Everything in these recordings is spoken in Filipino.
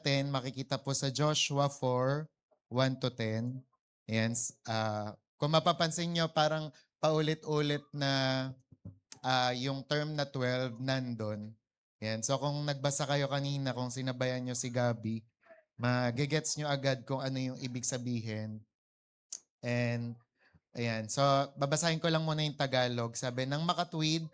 natin makikita po sa Joshua 4:1 to 10. Ayan, kung mapapansin nyo, parang paulit-ulit na yung term na 12 nandun. Ayan, so kung nagbasa kayo kanina, kung sinabayan nyo si Gabi, magigets nyo agad kung ano yung ibig sabihin. And ayan, so babasahin ko lang muna yung Tagalog. Sabi, nang makatawid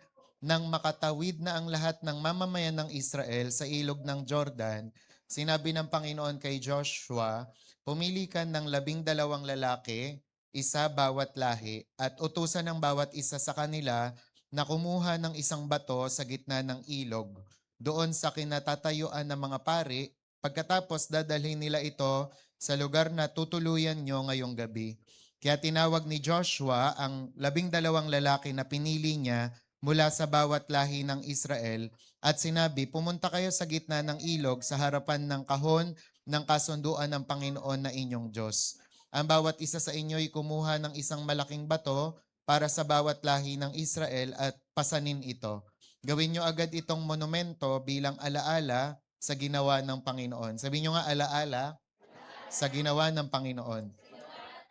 na ang lahat ng mamamayan ng Israel sa ilog ng Jordan, sinabi ng Panginoon kay Joshua, pumili ka ng 12 lalaki, isa bawat lahi, at utusan ng bawat isa sa kanila na kumuha ng isang bato sa gitna ng ilog, doon sa kinatatayuan ng mga pari, pagkatapos dadalhin nila ito sa lugar na tutuluyan nyo ngayong gabi. Kaya tinawag ni Joshua ang 12 lalaki na pinili niya mula sa bawat lahi ng Israel at sinabi, pumunta kayo sa gitna ng ilog sa harapan ng kahon ng kasunduan ng Panginoon na inyong Diyos. Ang bawat isa sa inyo ay kumuha ng isang malaking bato para sa bawat lahi ng Israel at pasanin ito. Gawin nyo agad itong monumento bilang alaala sa ginawa ng Panginoon. Sabi nyo nga alaala sa ginawa ng Panginoon.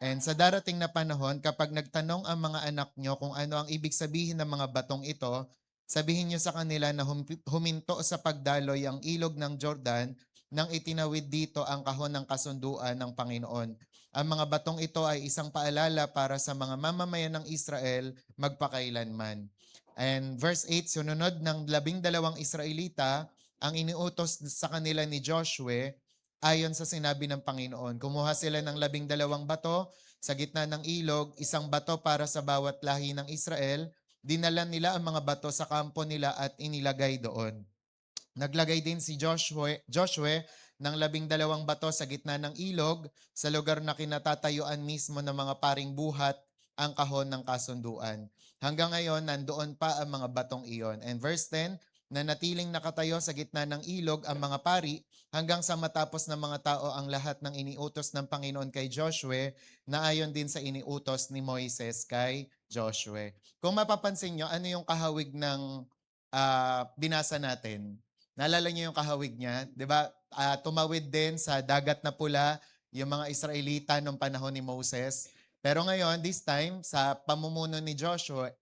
And sa darating na panahon, kapag nagtanong ang mga anak nyo kung ano ang ibig sabihin ng mga batong ito, sabihin nyo sa kanila na huminto sa pagdaloy ang ilog ng Jordan nang itinawid dito ang kahon ng kasunduan ng Panginoon. Ang mga batong ito ay isang paalala para sa mga mamamayan ng Israel magpakailanman. And verse 8, sununod ng 12 Israelita, ang iniutos sa kanila ni Joshua ayon sa sinabi ng Panginoon. Kumuha sila ng 12 bato sa gitna ng ilog, isang bato para sa bawat lahi ng Israel. Dinala nila ang mga bato sa kampo nila at inilagay doon. Naglagay din si Joshua ng 12 bato sa gitna ng ilog sa lugar na kinatatayuan mismo ng mga paring buhat ang kahon ng kasunduan. Hanggang ngayon, nandoon pa ang mga batong iyon. And verse 10, na natiling nakatayo sa gitna ng ilog ang mga pari hanggang sa matapos ng mga tao ang lahat ng iniutos ng Panginoon kay Joshua na ayon din sa iniutos ni Moises kay Joshua. Kung mapapansin nyo, ano yung kahawig ng binasa natin? Naalala niyo yung kahawig niya? 'Di ba? Tumawid din sa dagat na pula yung mga Israelita nung panahon ni Moses. Pero ngayon, this time, sa pamumuno ni Joshua,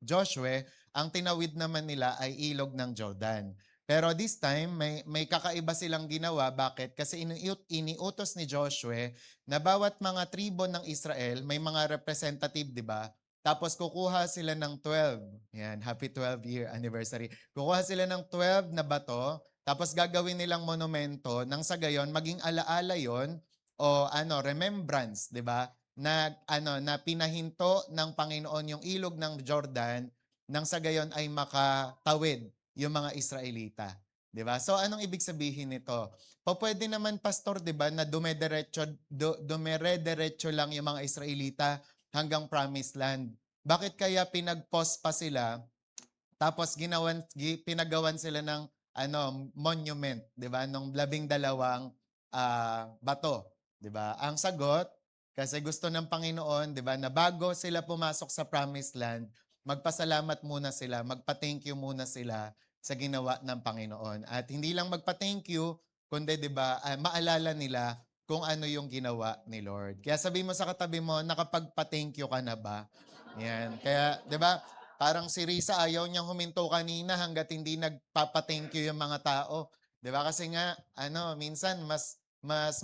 ang tinawid naman nila ay ilog ng Jordan. Pero this time, may kakaiba silang ginawa. Bakit? Kasi iniutos ni Joshua na bawat mga tribo ng Israel, may mga representative, di ba? Tapos kukuha sila ng 12. Yan, happy 12-year anniversary. Kukuha sila ng 12 na bato, tapos gagawin nilang monumento nang sa gayon maging alaala 'yon o remembrance, 'di ba? Na pinahinto ng Panginoon yung ilog ng Jordan nang sa gayon ay makatawid yung mga Israelita, 'di ba? So anong ibig sabihin nito? Pwede naman pastor, 'di ba, na dumere-diretso lang yung mga Israelita hanggang promised land. Bakit kaya pinag-pause pa sila tapos pinagawan sila ng monument, 'di ba? Nung 12 bato, 'di ba? Ang sagot, kasi gusto ng Panginoon, 'di ba, na bago sila pumasok sa promised land, magpasalamat muna sila, magpa-thank you muna sila sa ginawa ng Panginoon. At hindi lang magpa-thank you, kundi 'di ba, maalala nila kung ano yung ginawa ni Lord. Kaya sabi mo sa katabi mo, nakapagpa-thank you ka na ba? Yan. Kaya, 'di ba? Parang si Risa ayaw niyang huminto kanina hangga't hindi nagpapa-thank you yung mga tao. 'Di ba? Kasi nga minsan mas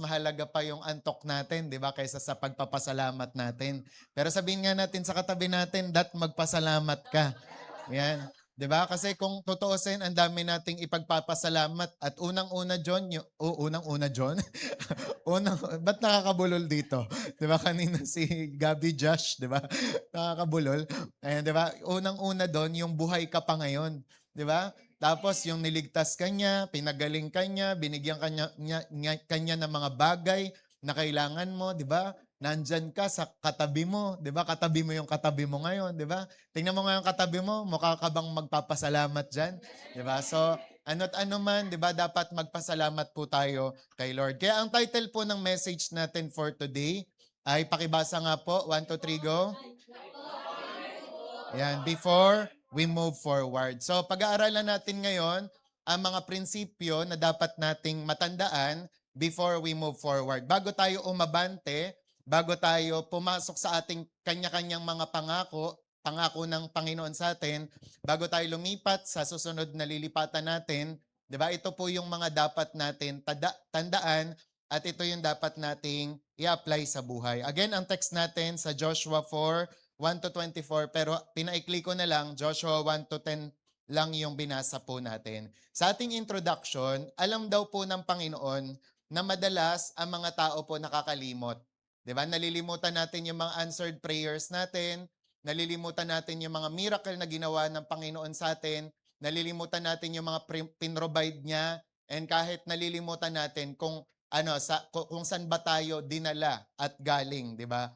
mahalaga pa yung antok natin, 'di ba, kaysa sa pagpapasalamat natin. Pero sabihin nga natin sa katabi natin, that magpasalamat ka. Yan. 'Di ba? Kasi kung tutuusin, ang dami nating ipagpapasalamat at unang-una John, unang-una John. Ba't nakakabulol dito? 'Di ba kanina si Gabby Josh, 'di ba? Nakakabulol. Ayan, 'di ba? Unang-una doon, yung buhay ka pa ngayon, 'di ba? Tapos yung niligtas kanya, pinagaling kanya, binigyan kanya ng mga bagay na kailangan mo, 'di ba? Nandyan ka sa katabi mo, 'di ba? Katabi mo yung katabi mo ngayon, 'di ba? Tingnan mo ngayon katabi mo, mukha ka bang magpapasalamat diyan, 'di ba? So, ano't ano man, 'di ba, dapat magpasalamat po tayo kay Lord. Kaya ang title po ng message natin for today ay pakibasa nga po. 1, 2, 3, go. Yan, before we move forward. So pag-aaralan natin ngayon ang mga prinsipyo na dapat nating matandaan before we move forward. Bago tayo umabante, bago tayo pumasok sa ating kanya-kanyang mga pangako ng Panginoon sa atin, bago tayo lumipat sa susunod na lilipatan natin, 'di ba? Ito po yung mga dapat natin tandaan at ito yung dapat nating i-apply sa buhay. Again, ang text natin sa Joshua 4:1 to 24, pero pinaikli ko na lang, Joshua 1 to 10 lang yung binasa po natin. Sa ating introduction, alam daw po ng Panginoon na madalas ang mga tao po nakakalimot. 'Di ba? Nalilimutan natin yung mga answered prayers natin, nalilimutan natin yung mga miracle na ginawa ng Panginoon sa atin, nalilimutan natin yung mga pinrovide niya, and kahit nalilimutan natin kung kung saan ba tayo dinala at galing, 'di ba?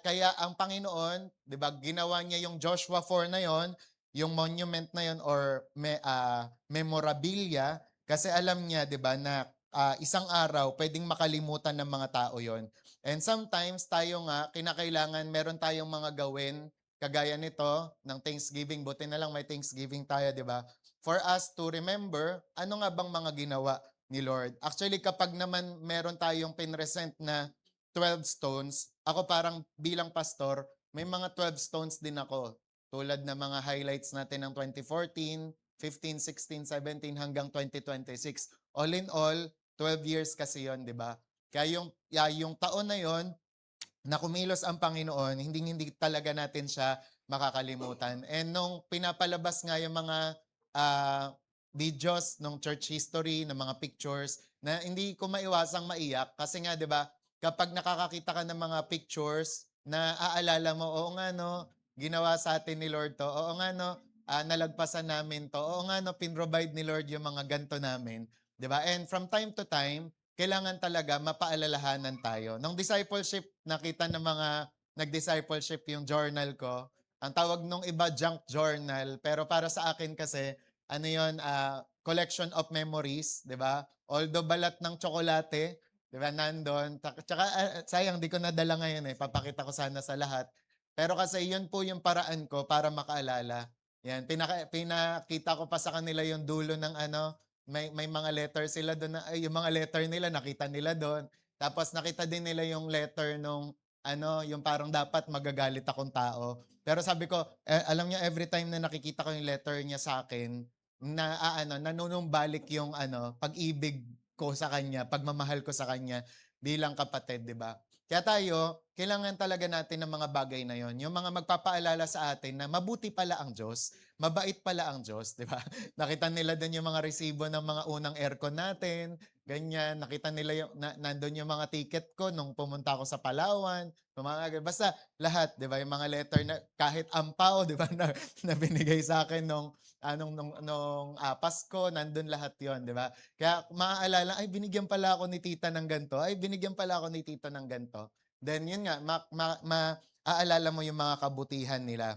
Kaya ang Panginoon, 'di ba, ginawa niya yung Joshua 4 na yon, yung monument na yon or memorabilia, kasi alam niya, 'di ba, na isang araw pwedeng makalimutan ng mga tao yon. And sometimes tayo nga, kinakailangan meron tayong mga gawin, kagaya nito, ng Thanksgiving. Buti na lang may Thanksgiving tayo, di ba? For us to remember, ano nga bang mga ginawa ni Lord. Actually, kapag naman meron tayong pinresent na 12 stones, ako parang bilang pastor, may mga 12 stones din ako. Tulad ng mga highlights natin ng 2014, 15, 16, 17 hanggang 2026. All in all, 12 years kasi yon, di ba? Kaya yung taon na yon na kumilos ang Panginoon, hindi talaga natin siya makakalimutan. And nung pinapalabas nga yung mga videos ng church history, ng mga pictures, na hindi ko maiwasang maiyak kasi nga 'di ba, kapag nakakakita ka ng mga pictures, na aalala mo, oo nga no, ginawa sa atin ni Lord to. Oo nga no, nalagpasan namin to. Oo nga no, pinrovide ni Lord yung mga ganto namin, 'di ba? And from time to time, kailangan talaga mapaalalahanan tayo. Nung discipleship, nakita ng mga nag-discipleship yung journal ko. Ang tawag nung iba, junk journal. Pero para sa akin kasi, collection of memories, di ba? Although balat ng tsokolate, di ba, nandun. Tsaka, sayang, di ko nadala ngayon eh. Papakita ko sana sa lahat. Pero kasi yun po yung paraan ko para makaalala. Yan, pinakita ko pa sa kanila yung dulo ng may mga letter sila doon, na yung mga letter nila nakita nila doon. Tapos nakita din nila yung letter nung yung parang dapat magagalit akong tao. Pero sabi ko, alam niya, every time na nakikita ko yung letter niya sa akin, nanunumbalik yung pag-ibig ko sa kanya, pagmamahal ko sa kanya bilang kapatid, 'di ba? Kaya tayo, kailangan talaga natin ng mga bagay na yon. Yung mga magpapaalala sa atin na mabuti pala ang Diyos, mabait pala ang Diyos, 'di ba? Nakita nila din yung mga resibo ng mga unang aircon natin, ganyan. Nakita nila yung nandun yung mga ticket ko nung pumunta ako sa Palawan, basta lahat, 'di ba? Yung mga letter na kahit ampaw, 'di ba, na binigay sa akin nung Pasko, nandun lahat 'yon, 'di ba? Kaya maaalala, ay binigyan pala ako ni tita ng ganto, ay binigyan pala ako ni tito ng ganto. Then yun nga, maaalala mo yung mga kabutihan nila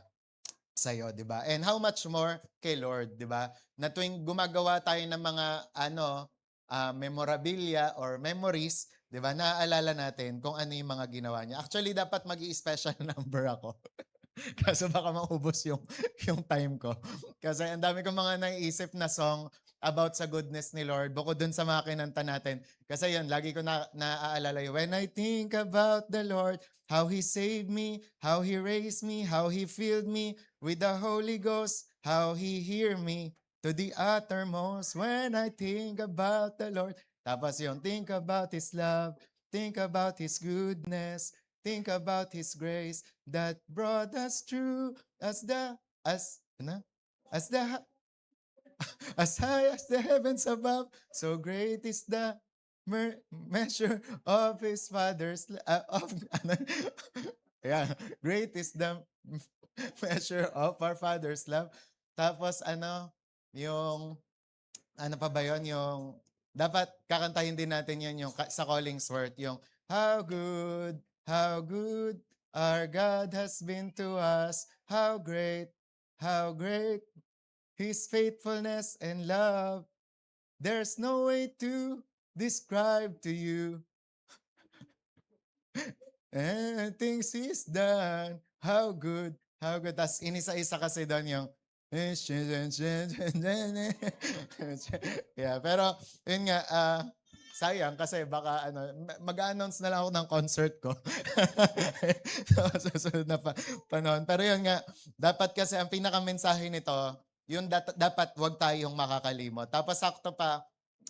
sa'yo, 'di ba? And how much more kay Lord, 'di ba? Na tuwing gumagawa tayo ng mga memorabilia or memories, 'di ba? Naaalala natin kung ano yung mga ginawa niya. Actually, dapat mag-i-special number ako. Kaso baka maubos yung time ko. Kasi ang dami kong mga naiisip na song about sa goodness ni Lord, bukod dun sa mga kinanta natin. Kasi yun, lagi ko naaalala yun. When I think about the Lord, how He saved me, how He raised me, how He filled me with the Holy Ghost, how He hear me to the uttermost. When I think about the Lord. Tapos yung think about His love, think about His goodness, think about His grace that brought us through as the as ano? As the as high as the heavens above, so great is the measure of His Father's of ano? Yeah, great is the measure of our Father's love. Tapos yung ano pa ba yon, yung dapat kakantahin din natin yun, yung sa Collingsworth, yung how good our God has been to us, how great His faithfulness and love. There's no way to describe to you and things He's done. How good, how good. Tas inisa-isa kasi doon yung yeah, pero yun nga, sayang kasi baka mag-a-announce na lang ako ng concert ko. Sa susunod na panahon. Pero yun nga, dapat kasi ang pinakamensahe nito, yung dapat wag tayong makakalimot. Tapos sakto pa,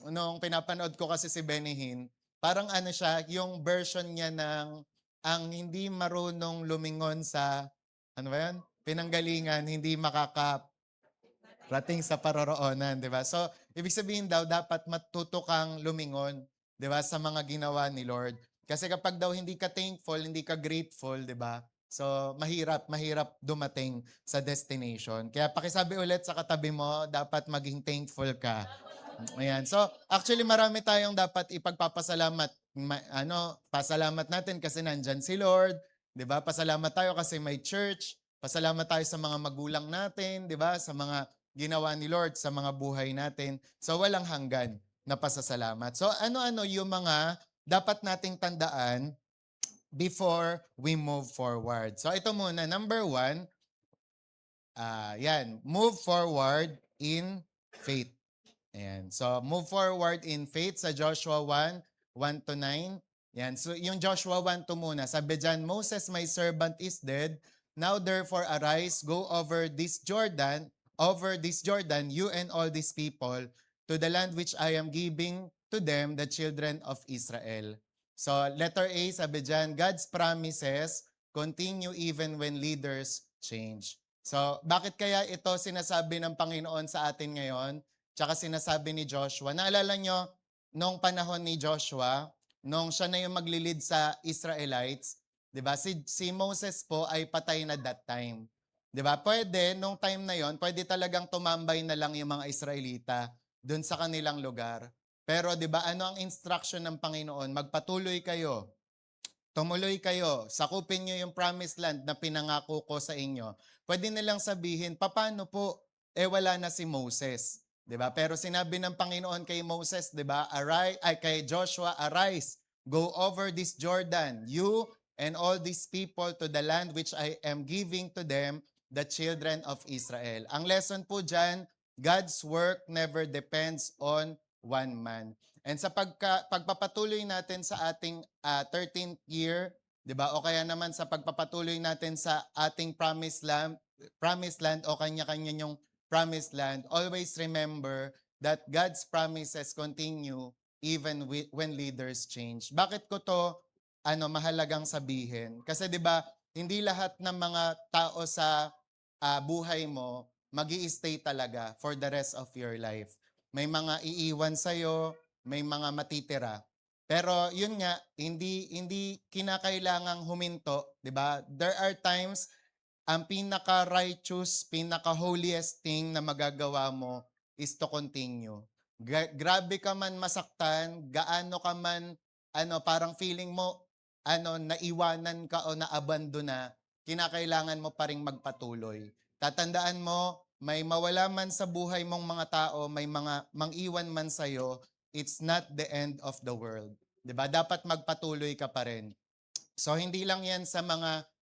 nung pinapanood ko kasi si Benny Hinn, parang siya, yung version niya ng ang hindi marunong lumingon sa, ano ba yan? Pinanggalingan, hindi makakarating sa paroroonan, di ba? So, ibig sabihin daw, dapat matuto kang lumingon, di ba, sa mga ginawa ni Lord. Kasi kapag daw hindi ka thankful, hindi ka grateful, di ba? So, mahirap dumating sa destination. Kaya pakisabi ulit sa katabi mo, dapat maging thankful ka. Ayan. So, actually marami tayong dapat ipagpapasalamat. Pasalamat natin kasi nandyan si Lord, 'di ba? Pasalamat tayo kasi may church. Pasalamat tayo sa mga magulang natin, 'di ba? Sa mga ginawa ni Lord sa mga buhay natin. So, walang hanggan na pasasalamat. So, ano-ano yung mga dapat nating tandaan before we move forward. So, ito muna. Number 1, yan. Move forward in faith. Ayan. So, move forward in faith sa Joshua 1:1-9. Yan. So, yung Joshua 1:2 muna. Sabi dyan, Moses, my servant is dead. Now therefore arise, go over this Jordan, you and all these people, to the land which I am giving to them, the children of Israel. So, letter A, sabi dyan, God's promises continue even when leaders change. So, bakit kaya ito sinasabi ng Panginoon sa atin ngayon? Tsaka sinasabi ni Joshua. Naalala nyo, nung panahon ni Joshua, nung siya na yung maglilid sa Israelites, di ba? Si Moses po ay patay na that time. Di ba? Pwede, nung time na yon, pwede talagang tumambay na lang yung mga Israelita dun sa kanilang lugar. Pero di ba, ano ang instruction ng Panginoon? Magpatuloy kayo. Tumuloy kayo, sakupin nyo yung promised land na pinangako ko sa inyo. Pwede nilang sabihin, paano po? Wala na si Moses. 'Di ba? Pero sinabi ng Panginoon kay Moses, 'di ba? Kay Joshua, arise, go over this Jordan, you and all these people to the land which I am giving to them, the children of Israel. Ang lesson po diyan, God's work never depends on one man. And sa pagpapatuloy natin sa ating 13th year, 'di ba? O kaya naman sa pagpapatuloy natin sa ating promised land o kanya-kanya yung promised land, always remember that God's promises continue even when leaders change. Bakit ko to mahalagang sabihin? Kasi 'di ba, hindi lahat ng mga tao sa buhay mo magi-stay talaga for the rest of your life. May mga iiwan sa'yo, may mga matitira. Pero yun nga, hindi kinakailangang huminto, 'di ba? There are times ang pinaka-righteous, pinaka-holiest thing na magagawa mo is to continue. Grabe ka man masaktan, gaano ka man parang feeling mo naiwanan ka o naabandona, kinakailangan mo pa ring magpatuloy. Tatandaan mo, may mawala man sa buhay mong mga tao, may mga mang-iwan man sa'yo, it's not the end of the world. 'Di ba? Dapat magpatuloy ka pa rin. So hindi lang 'yan sa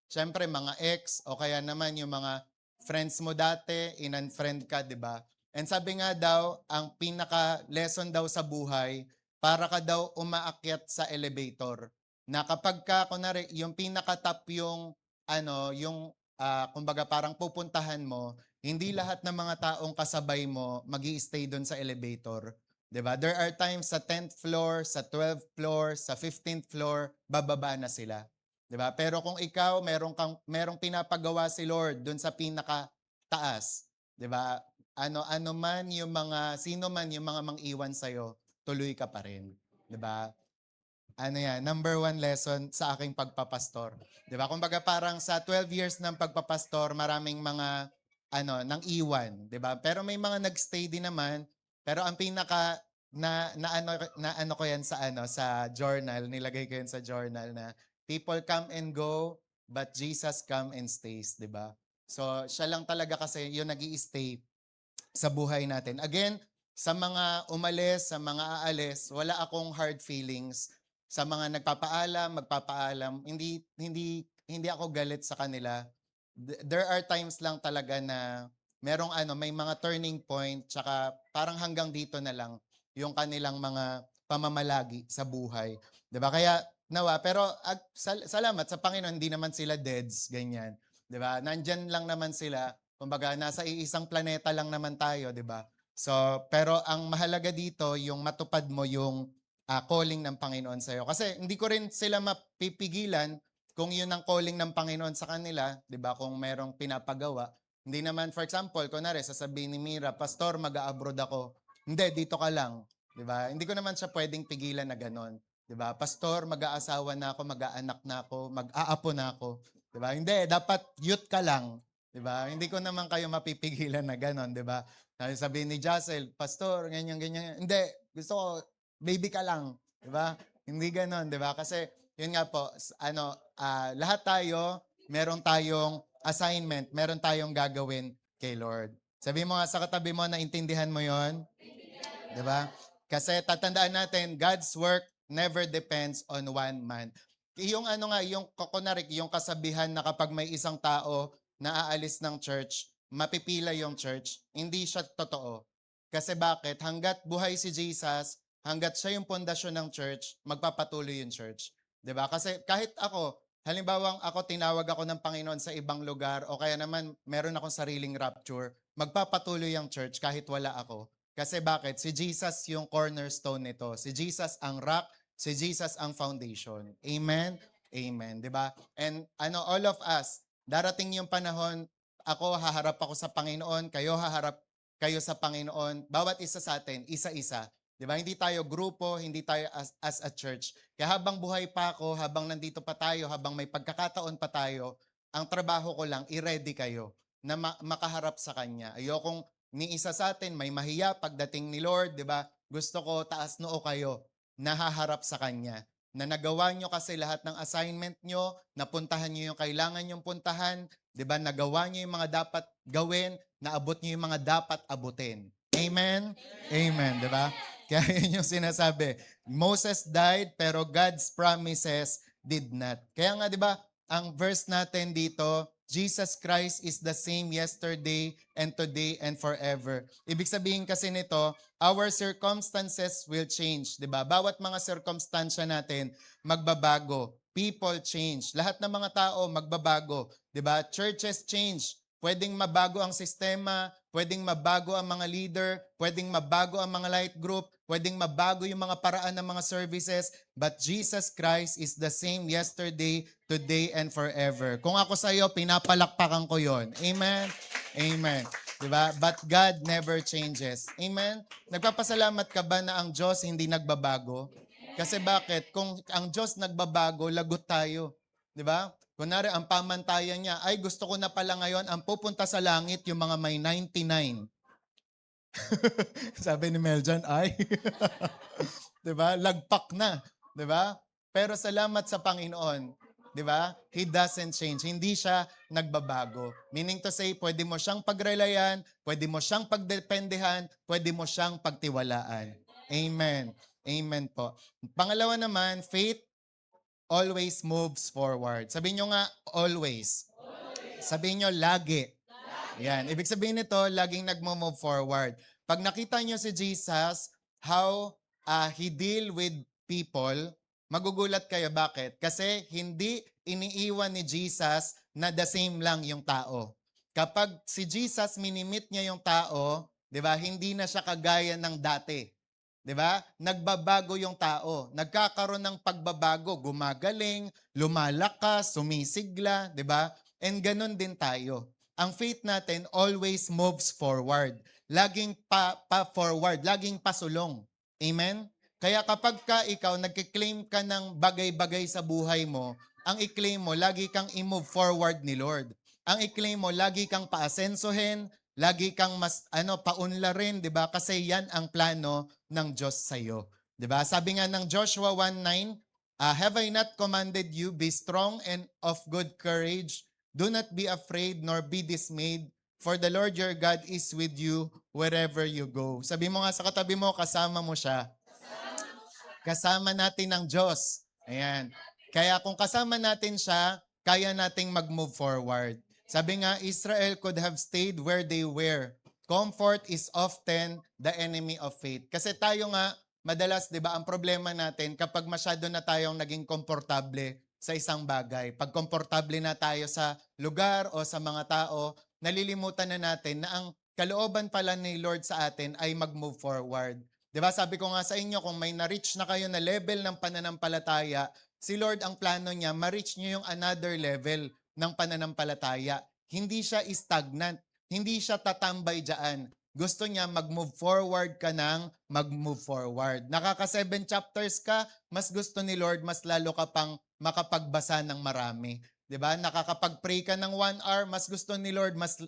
syempre mga ex o kaya naman yung mga friends mo dati, in-unfriend ka, 'di ba? And sabi nga daw, ang pinaka-lesson daw sa buhay, para ka daw umaakyat sa elevator. Na kapag ka, kunwari, yung pinaka-top yung kumbaga parang pupuntahan mo, hindi lahat ng mga taong kasabay mo magi-stay doon sa elevator. 'Di ba? There are times sa 10th floor, sa 12th floor, sa 15th floor, bababa na sila. 'Di ba? Pero kung ikaw merong pinapagawa si Lord doon sa pinaka taas, 'di ba? Ano man yung sino man yung mga mang-iwan sa tuloy ka pa rin, 'di ba? Yan, number 1 lesson sa aking pagpapastor. 'Di ba? Kumbaga parang sa 12 years ng pagpapastor, maraming mga nang iwan, 'di ba? Pero may mga nagstay din naman, pero ang pinaka na ano ko yan sa journal, nilagay ko yan sa journal na people come and go, but Jesus come and stays, 'di ba? So, siya lang talaga kasi yung nag-i-stay sa buhay natin. Again, sa mga umalis, sa mga aalis, wala akong hard feelings. Sa mga magpapaalam, hindi ako galit sa kanila. There are times lang talaga na may mga turning point, tsaka parang hanggang dito na lang yung kanilang mga pamamalagi sa buhay. 'Di ba? Kaya nawa, pero salamat sa Panginoon, hindi naman sila deads, ganyan. 'Di ba? Nandyan lang naman sila. Kumbaga, nasa iisang planeta lang naman tayo, 'di ba? So, pero ang mahalaga dito, yung matupad mo yung calling ng Panginoon sa'yo. Kasi hindi ko rin sila mapipigilan kung yun ang calling ng Panginoon sa kanila, 'di ba? Kung merong pinapagawa. Hindi naman, for example, kunwari, sasabihin ni Mira, Pastor, mag-a-abroad ako. Hindi, dito ka lang. 'Di ba? Hindi ko naman siya pwedeng pigilan na ganon. 'Di ba? Pastor, mag-aasawa na ako, mag-aanak na ako, mag-aapo na ako. 'Di ba? Hindi, dapat youth ka lang. 'Di ba? Hindi ko naman kayo mapipigilan na ganon, 'di ba? Sabihin ni Jacel, Pastor, ganyan ganyan. Hindi, gusto ko baby ka lang, 'di ba? Hindi ganon, 'di ba? Kasi yun nga po, lahat tayo meron tayong assignment, meron tayong gagawin kay Lord. Sabi mo nga sa katabi mo, naintindihan mo yon, 'di ba? Kasi tatandaan natin, God's work never depends on one man. Yung yung kokonarik, yung kasabihan na kapag may isang tao na aalis ng church, mapipila yung church, hindi siya totoo. Kasi bakit? Hanggat buhay si Jesus, hanggat siya yung pundasyon ng church, magpapatuloy yung church. 'Di ba? Kasi kahit ako, halimbawa ako tinawag ako ng Panginoon sa ibang lugar o kaya naman meron akong sariling rapture, magpapatuloy ang church kahit wala ako. Kasi bakit? Si Jesus yung cornerstone nito. Si Jesus ang rock, si Jesus ang foundation. Amen? Amen. 'Di ba? And all of us, darating yung panahon, ako haharap ako sa Panginoon, kayo haharap kayo sa Panginoon, bawat isa sa atin, isa-isa. 'Di ba? Hindi tayo grupo, hindi tayo as a church. Kaya habang buhay pa ako, habang nandito pa tayo, habang may pagkakataon pa tayo, ang trabaho ko lang, i-ready kayo na makaharap sa Kanya. Ayokong ni isa sa atin may mahiya pagdating ni Lord, 'di ba? Gusto ko taas noo kayo, nahaharap sa Kanya. Na nagawa nyo kasi lahat ng assignment nyo, napuntahan nyo yung kailangan nyong puntahan, 'di ba? Nagawa nyo yung mga dapat gawin, naabot nyo yung mga dapat abutin. Amen? Amen, 'di ba? Kaya yun yung sinasabi. Moses died pero God's promises did not. Kaya nga 'di ba, ang verse natin dito, Jesus Christ is the same yesterday and today and forever. Ibig sabihin kasi nito, our circumstances will change, 'di ba? Bawat mga circumstansya natin magbabago. People change. Lahat ng mga tao magbabago, 'di ba? Churches change. Pwedeng mabago ang sistema, pwedeng mabago ang mga leader, pwedeng mabago ang mga light group, pwedeng mabago yung mga paraan ng mga services, but Jesus Christ is the same yesterday, today, and forever. Kung ako sa iyo, pinapalakpakan ko yon. Amen? Amen. Diba? But God never changes. Amen? Nagpapasalamat ka ba na ang Diyos hindi nagbabago? Kasi bakit? Kung ang Diyos nagbabago, lagot tayo. Diba? Kunwari, ang pamantayan niya, ay gusto ko na pala ngayon, ang pupunta sa langit, yung mga may 99. Sabi ni Meljan, ay. 'Di ba? Lagpak na, 'di ba? Pero salamat sa Panginoon, 'di ba? He doesn't change. Hindi siya nagbabago. Meaning to say, pwede mo siyang pagrelayan, pwede mo siyang pagdependehan, pwede mo siyang pagtiwalaan. Amen. Amen po. Pangalawa naman, faith always moves forward. Sabihin nyo nga, always. Sabihin nyo, lagi. Yan. Ibig sabihin nito, laging nagmo-move forward. Pag nakita nyo si Jesus, how He deal with people, magugulat kayo. Bakit? Kasi hindi iniiwan ni Jesus na the same lang yung tao. Kapag si Jesus minimit niya yung tao, di ba, hindi na siya kagaya ng dati. 'Di ba? Nagbabago yung tao. Nagkakaroon ng pagbabago, gumagaling, lumalakas, sumisigla, 'di ba? And ganun din tayo. Ang faith natin always moves forward. Laging pa-forward, laging pasulong. Amen? Kaya kapag ikaw nagki-claim ka ng bagay-bagay sa buhay mo, ang i-claim mo, lagi kang i-move forward ni Lord. Ang i-claim mo, lagi kang paasensohin, lagi kang paunlarin, 'di ba? Kasi 'yan ang plano ng Diyos sa iyo. 'Di ba? Sabi nga ng Joshua 1:9, have I not commanded you, be strong and of good courage? Do not be afraid nor be dismayed, for the Lord your God is with you wherever you go. Sabi mo nga sa katabi mo, kasama mo siya. Kasama natin ang Diyos. Ayan. Kaya kung kasama natin siya, kaya nating mag-move forward. Sabi nga, Israel could have stayed where they were. Comfort is often the enemy of faith. Kasi tayo nga, madalas 'di ba ang problema natin kapag masyado na tayong naging komportable sa isang bagay. Pag komportable na tayo sa lugar o sa mga tao, nalilimutan na natin na ang kalooban pala ni Lord sa atin ay mag-move forward. 'Di ba? Sabi ko nga sa inyo, kung may na-reach na kayo na level ng pananampalataya, si Lord ang plano niya, ma-reach niyo yung another level ng pananampalataya. Hindi siya stagnant, hindi siya tatambay diyan. Gusto niya mag-move forward ka ng mag-move forward. Nakaka 7 chapters ka, mas gusto ni Lord, mas lalo ka pang makapagbasa ng marami. 'Di ba? Nakakapag-pray ka ng 1 hour, mas gusto ni Lord, mas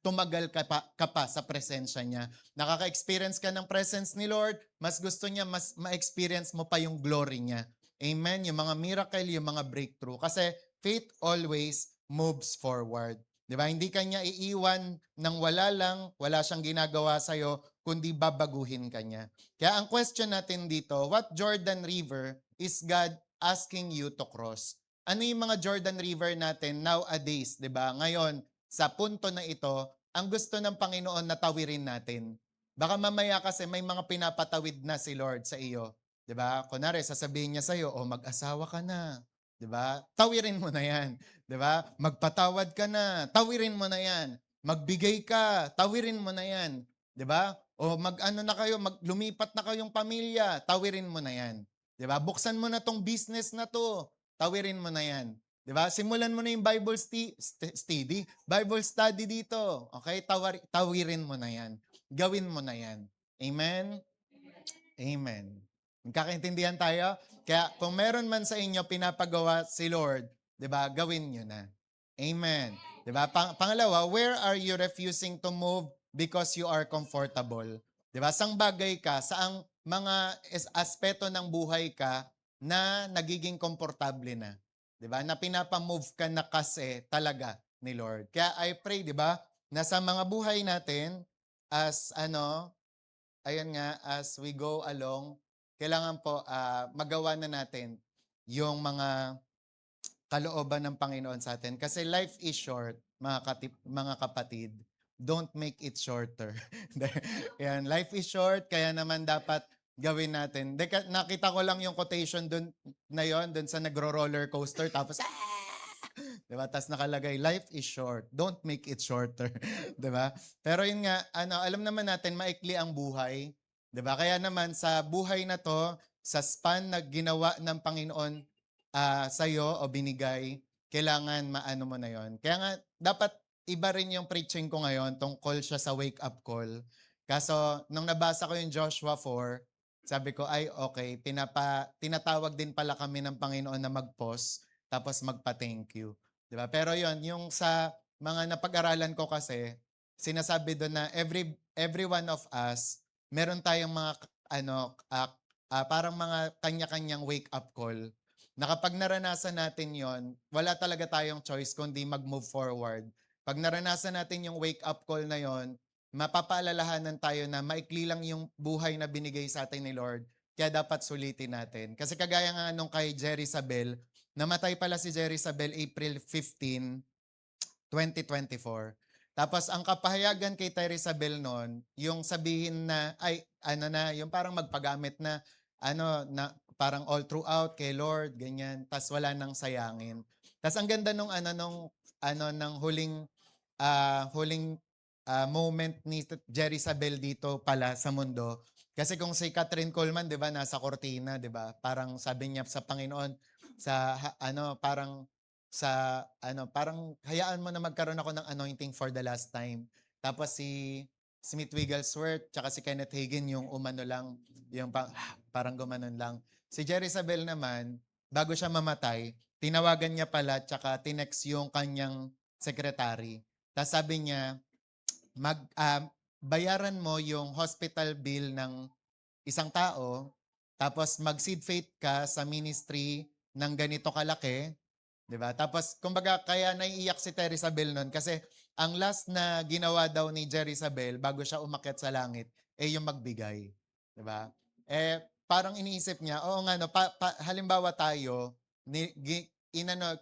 tumagal ka pa sa presensya niya. Nakaka-experience ka ng presence ni Lord, mas gusto niya mas ma-experience mo pa yung glory niya. Amen. Yung mga miracle, yung mga breakthrough. Kasi faith always moves forward. 'Di ba? Hindi kanya iiwan ng wala lang, wala siyang ginagawa sa iyo, kundi babaguhin kanya. Kaya ang question natin dito, what Jordan River is God asking you to cross? Ano yung mga Jordan River natin nowadays, 'di ba? Ngayon, sa punto na ito, ang gusto ng Panginoon na tawirin natin. Baka mamaya kasi may mga pinapatawid na si Lord sa iyo, 'di ba? Kunwari sasabihin niya sa iyo, "Oh, mag-asawa ka na." 'Di ba? Tawirin mo na 'yan. 'Di ba? Magpatawad ka na, tawirin mo na 'yan. Magbigay ka, tawirin mo na 'yan, 'di ba? O mag-ano na kayo, lumipat na kayong pamilya, tawirin mo na 'yan. 'Di ba? Buksan mo na 'tong business na 'to, tawirin mo na 'yan. 'Di ba? Simulan mo na yung Bible study dito. Okay? Tawirin mo na 'yan. Gawin mo na 'yan. Amen. Amen. Magkakaintindihan tayo? Kaya kung meron man sa inyo pinapagawa si Lord, 'di ba? Gawin niyo na. Amen. 'Di ba? Pangalawa, where are you refusing to move because you are comfortable? 'Di ba? Sang bagay ka, saang mga aspeto ng buhay ka na nagiging komportable na. 'Di ba? Na pinapa-move ka na kasi talaga ni Lord. Kaya I pray, 'di ba, na sa mga buhay natin as ayun nga, as we go along, kailangan po magawa na natin yung mga kalooban ng Panginoon sa atin. Kasi life is short, mga kapatid. Don't make it shorter. Yan, life is short, kaya naman dapat gawin natin. Nakita ko lang yung quotation dun na yon, dun sa nagro-roller coaster, tapos diba? Tapos nakalagay, life is short. Don't make it shorter. Diba? Pero yun nga, alam naman natin, maikli ang buhay. Diba? Kaya naman, sa buhay na to, sa span na ginawa ng Panginoon sa'yo o binigay, kailangan maano mo na yon. Kaya nga, dapat iba rin yung preaching ko ngayon, tungkol siya sa wake-up call. Kaso, nung nabasa ko yung Joshua 4, sabi ko, ay okay, tinatawag din pala kami ng Panginoon na mag-pause, tapos magpa-thank you. 'Di ba? Pero 'yon, yung sa mga napag-aralan ko kasi, sinasabi doon na every one of us, meron tayong mga parang mga kanya-kanyang wake up call. Na kapag naranasan natin 'yon, wala talaga tayong choice kundi mag-move forward. Pag naranasan natin yung wake up call na 'yon, mapapaalalahanan tayo na maikli lang yung buhay na binigay sa atin ni Lord. Kaya dapat sulitin natin. Kasi kagaya nga nung kay Jerry Sabel, namatay pala si Jerry Sabel April 15, 2024. Tapos ang kapahayagan kay Terry Sabel noon, yung sabihin na, ay, yung parang magpagamit na, parang all throughout kay Lord, ganyan. Tapos wala nang sayangin. Tapos ang ganda ng huling moment ni Jerry Sabel dito pala sa mundo. Kasi kung si Catherine Coleman, 'di ba, nasa kortina, 'di ba? Parang sabi niya sa Panginoon, parang hayaan mo na magkaroon ako ng anointing for the last time. Tapos si Smith Wigglesworth tsaka si Kenneth Hagin yung umano lang, yung parang gumanon lang. Si Jerry Sabel naman, bago siya mamatay, tinawagan niya pala tsaka tinext yung kanyang secretary. Tapos sabi niya, bayaran mo yung hospital bill ng isang tao, tapos mag-seed faith ka sa ministry ng ganito kalaki, 'di ba? Tapos kumbaga kaya naiiyak si Terry Sabel noon kasi ang last na ginawa daw ni Jerry Sabel bago siya umakyat sa langit yung magbigay, 'di ba? Parang iniisip niya, oo nga no, halimbawa tayo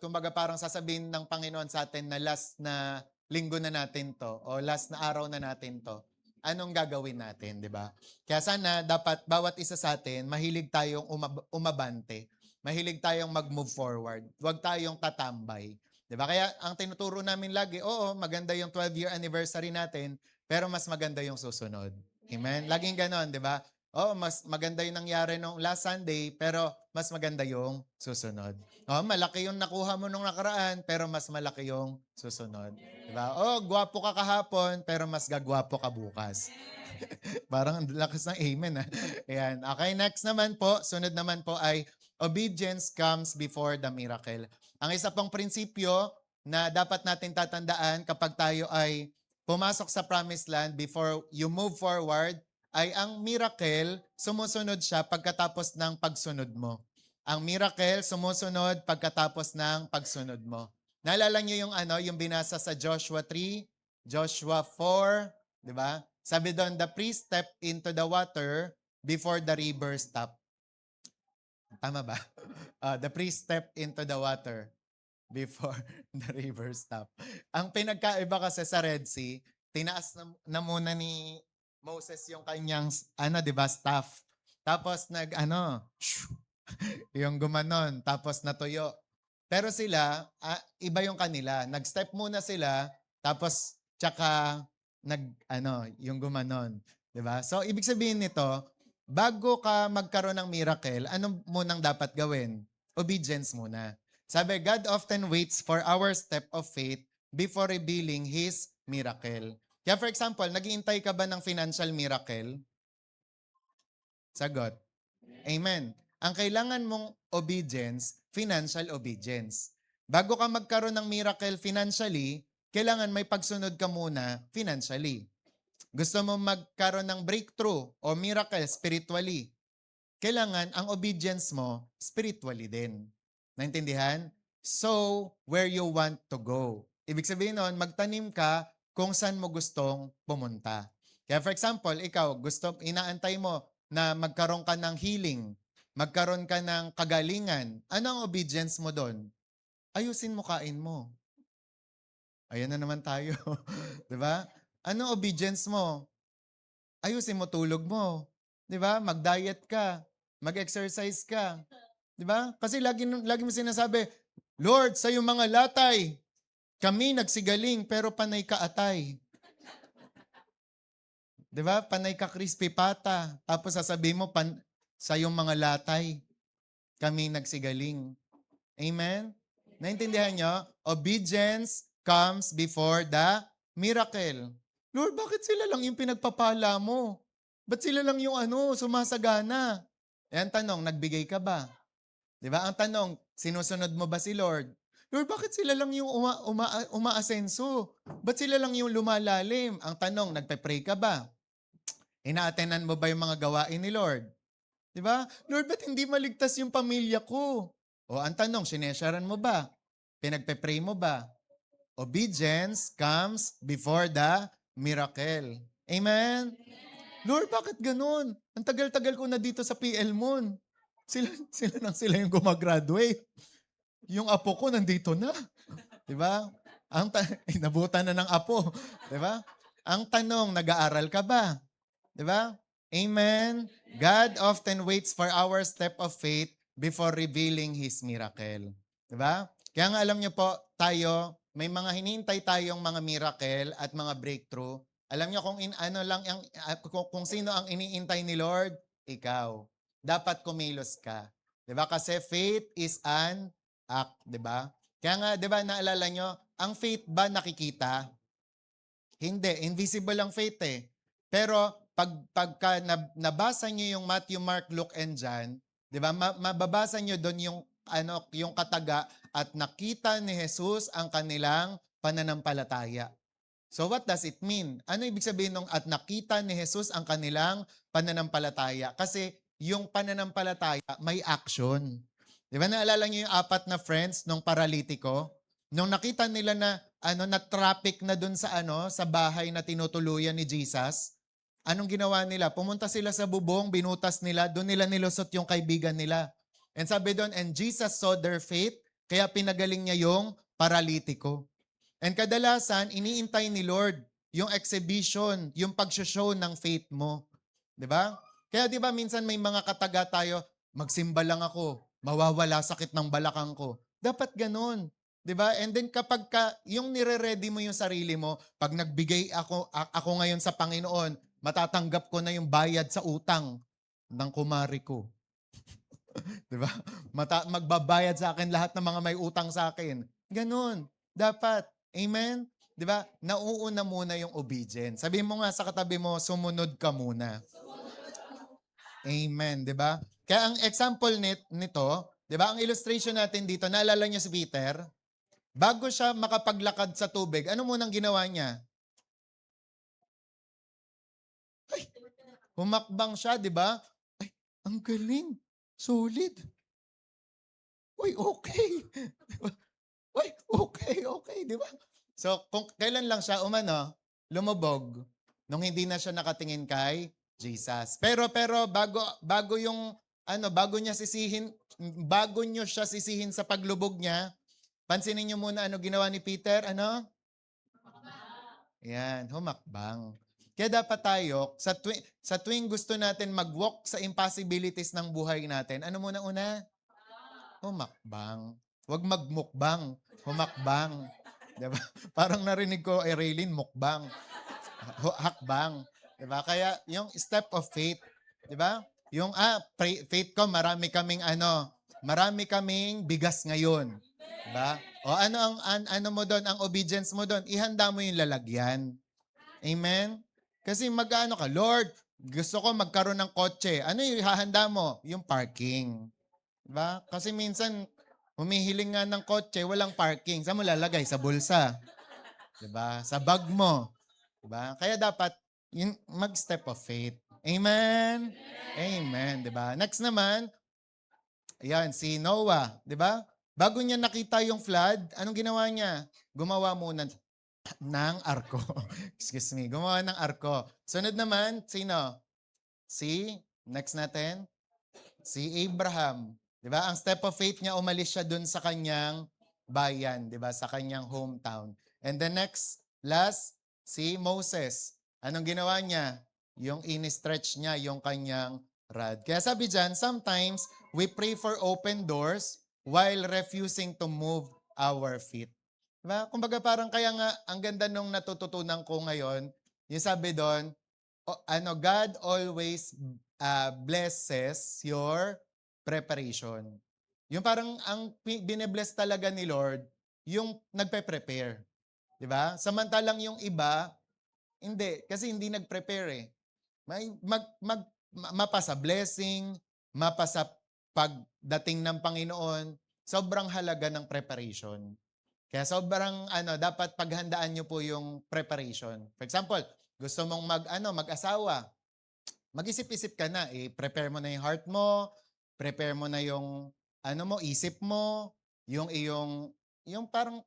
kumbaga parang sasabihin ng Panginoon sa atin na last na linggo na natin 'to o last na araw na natin 'to. anong gagawin natin, di ba? Kaya sana dapat bawat isa sa atin, mahilig tayong umabante. Mahilig tayong mag-move forward. Huwag tayong tatambay. Di ba? Kaya ang tinuturo namin lagi, oo, maganda yung 12-year anniversary natin, pero mas maganda yung susunod. Amen? Laging ganon, di ba? Oo, mas maganda yung nangyari nung last Sunday, pero mas maganda yung susunod. Oh, malaki yung nakuha mo nung nakaraan, pero mas malaki yung susunod. Diba? Oh, gwapo ka kahapon, pero mas gagwapo ka bukas. Parang ang lakas ng amen. Ayan. Okay, next naman po, sunod naman po ay obedience comes before the miracle. Ang isa pong prinsipyo na dapat natin tatandaan kapag tayo ay pumasok sa promised land before you move forward, ay ang miracle, sumusunod siya pagkatapos ng pagsunod mo. Ang miracle, sumusunod pagkatapos ng pagsunod mo. Naalala niyo yung binasa sa Joshua 3, Joshua 4, di ba? Sabi doon, the priest stepped into the water before the river stopped. Tama ba? The priest stepped into the water before the river stopped. Ang pinagkaiba kasi sa Red Sea, tinaas na muna ni Moses yung kanyang, di ba, staff. Tapos yung gumanon, tapos natuyo. Pero sila, iba yung kanila. Nag-step muna sila, tapos tsaka yung gumanon. 'Di ba? So, ibig sabihin nito, bago ka magkaroon ng miracle, anong munang dapat gawin? Obedience muna. Sabi, God often waits for our step of faith before revealing His miracle. Kaya for example, naghihintay ka ba ng financial miracle? Sagot. Amen. Ang kailangan mong obedience, financial obedience. Bago ka magkaroon ng miracle financially, kailangan may pagsunod ka muna financially. Gusto mo magkaroon ng breakthrough o miracle spiritually, kailangan ang obedience mo spiritually din. Naintindihan? So, where you want to go. Ibig sabihin nun, magtanim ka kung saan mo gustong pumunta. Kaya for example, ikaw, inaantay mo na magkaroon ka ng healing, magkaroon ka ng kagalingan. Ano ang obedience mo doon? Ayusin mo kain mo. Ayan na naman tayo. Diba? Ano obedience mo? Ayusin mo tulog mo. Diba? Mag-diet ka. Mag-exercise ka. Diba? Kasi lagi mo sinasabi, Lord, sa iyong mga latay, kami nagsigaling pero panay ka atay. Diba? Panay ka crispy pata. Tapos sasabihin mo, sa iyong mga latay, kami nagsigaling. Amen? Naintindihan nyo? Obedience comes before the miracle. Lord, bakit sila lang yung pinagpapala mo? Ba't sila lang yung sumasagana? Ang tanong, nagbigay ka ba? Diba? Ang tanong, sinusunod mo ba si Lord? Lord, bakit sila lang yung umaasenso? Ba't sila lang yung lumalalim? Ang tanong, nagpe-pray ka ba? Ina-attenan mo ba yung mga gawain ni Lord? Diba? Lord, ba't hindi maligtas yung pamilya ko? O ang tanong, sinesharan mo ba? Pinagpe-pray mo ba? Obedience comes before the miracle. Amen? Lord, bakit ganun? Ang tagal-tagal ko na dito sa PL Mon. Sila yung gumagraduate. Yung apo ko nandito na. Diba? Nabutan na ng apo. Diba? Ang tanong, nag-aaral ka ba? Diba? Amen? God often waits for our step of faith before revealing His miracle. Diba? Kaya nga alam niyo po, tayo, may mga hinihintay tayong mga miracle at mga breakthrough. Alam niyo kung sino ang iniintay ni Lord? Ikaw. Dapat kumilos ka. 'Di ba? Kasi faith is an act, 'di ba? Kaya nga 'di ba naalala niyo, ang faith ba nakikita? Hindi, invisible ang faith eh. Pero pagka nabasa niyo yung Matthew, Mark, Luke and John, 'di ba? Mababasa niyo doon yung kataga at nakita ni Jesus ang kanilang pananampalataya. So what does it mean? Ano ibig sabihin nung at nakita ni Jesus ang kanilang pananampalataya? Kasi yung pananampalataya may action. Di ba naalala niyo yung 4 na friends nung paralitiko? Nung nakita nila na na traffic na dun sa bahay na tinutuluyan ni Jesus, anong ginawa nila? Pumunta sila sa bubong, binutas nila, doon nila nilusot yung kaibigan nila. And sabi doon, and Jesus saw their faith, kaya pinagaling niya yung paralitiko. And kadalasan, iniintay ni Lord yung exhibition, yung pag-show ng faith mo. 'Di ba? Kaya 'di ba minsan may mga kataga tayo, magsimba lang ako, mawawala sakit ng balakang ko. Dapat ganun. 'Di ba? And then kapag yung nire-ready mo yung sarili mo, pag nagbigay ako ngayon sa Panginoon, matatanggap ko na yung bayad sa utang ng kumari ko. 'Di ba? Magbabayad sa akin lahat ng mga may utang sa akin. Ganun. Dapat. Amen? 'Di ba? Nauuna muna yung obedience. Sabihin mo nga sa katabi mo, sumunod ka muna. Amen, 'di ba? Kaya ang example nito, 'di ba? Ang illustration natin dito, naalala niyo si Peter? Bago siya makapaglakad sa tubig, ano munang ginawa niya? Humakbang siya, 'di ba? Ay, ang galing. Solid. Uy, okay. Uy, okay, 'di ba? So, kung kailan lang siya lumubog, nung hindi na siya nakatingin kay Jesus. Pero bago yung bago niyo siya sisihin sa paglubog niya, pansinin niyo muna ano ginawa ni Peter, ano? Yan, humakbang. Kaya dapat tayo, sa tuwing gusto natin mag-walk sa impossibilities ng buhay natin, ano muna una? Humakbang. Huwag magmukbang, humakbang. 'Di ba? Parang narinig ko, Raylene, mukbang. Hakbang. 'Di ba? Kaya yung step of faith, 'di ba? Yung faith ko, marami kaming bigas ngayon. 'Di ba? O ano mo doon, ang obedience mo doon, ihanda mo yung lalagyan. Amen? Kasi mag-ano ka, Lord, gusto ko magkaroon ng kotse. Ano yung ihahanda mo? Yung parking. Diba? Kasi minsan, humihiling nga ng kotse, walang parking. Saan mo lalagay? Sa bulsa. Diba? Sa bag mo. Diba? Kaya dapat, mag-step of faith. Amen? Amen. Diba? Next naman, ayan, si Noah. Diba? Bago niya nakita yung flood, anong ginawa niya? Gumawa muna ng arko. Excuse me. Gumawa ng arko. Sunod naman, sino? Next natin, si Abraham. 'Di ba? Ang step of faith niya, umalis siya dun sa kanyang bayan, 'di ba? Sa kanyang hometown. And the last, si Moses. Anong ginawa niya? Yung ini-stretch niya yung kanyang rod. Kaya sabi diyan, sometimes we pray for open doors while refusing to move our feet. 'Di ba? Kumbaga parang kaya nga ang ganda nung natututunan ko ngayon, yung sabi doon, God always blesses your preparation. Yung parang ang bine-bless talaga ni Lord, yung nagpe-prepare. 'Di ba? Samantalang yung iba, hindi. Kasi hindi nag-prepare eh. May, mapa sa blessing, mapa sa pagdating ng Panginoon, sobrang halaga ng preparation. Kaya sobrang dapat paghandaan niyo po yung preparation. For example, gusto mong mag-asawa, mag-isip-isip ka na, prepare mo na yung heart mo, prepare mo na yung isip mo, yung yung parang